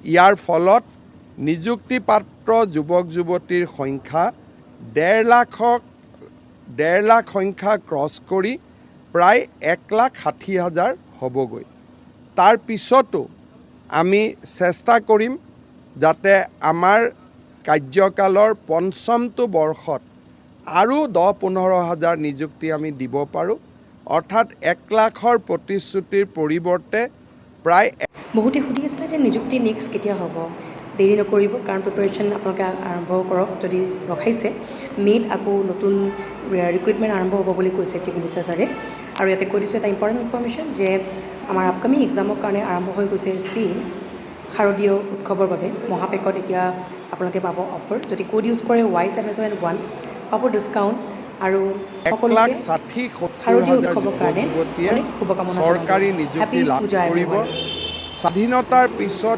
ইয়াৰ ফলত নিযুক্তিপ্ৰাপ্ত যুৱক যুৱতীৰ সংখ্যা 1.5 লাখ সংখ্যা ক্ৰছ কৰি প্ৰায় 1,60,000 হ'বগৈ। তাৰ পিছতো আমি চেষ্টা কৰিম যাতে আমাৰ কাৰ্যকালৰ পঞ্চমটো বৰ্ষত আৰু 10-15 হাজাৰ নিযুক্তি আমি দিব পাৰোঁ। অৰ্থাৎ 1 লাখৰ প্ৰতিশ্ৰুতিৰ পৰিৱৰ্তে প্ৰায় বহুতে সুধি আছিলে যে নিযুক্তি নেক্সট কেতিয়া হ'ব। দেৰি নকৰিব, কাৰণ প্ৰিপেৰেশ্যন আপোনালোকে আৰম্ভ কৰক। যদি ৰখাইছে মে'ত আকৌ নতুন ৰিক্ৰুইটমেণ্ট আৰম্ভ হ'ব বুলি কৈছে চিফ মিনিষ্টাৰ ছাৰে। আৰু ইয়াতে কৈ দিছোঁ এটা ইম্পৰ্টেণ্ট ইনফৰ্মেশ্যন যে আমাৰ আপকামিং এক্সামৰ কাৰণে আৰম্ভ হৈ গৈছে চিল শাৰদীয় উৎসৱৰ বাবে। মহাপেকত এতিয়া আপোনালোকে পাব অফাৰ। যদি কোড ইউজ কৰে Y771 পাব ডিছকাউণ্ট। আৰু সকলোকে 1,60,000 শাৰদীয় উৎসৱৰ কাৰণে যুৱতীয়ে শুভকামনা চৰকাৰী জনালোঁ। নিযুক্তি হেপী লাভ পূজা কৰিব। এভৰিৱান। স্বাধীনতাৰ পিছত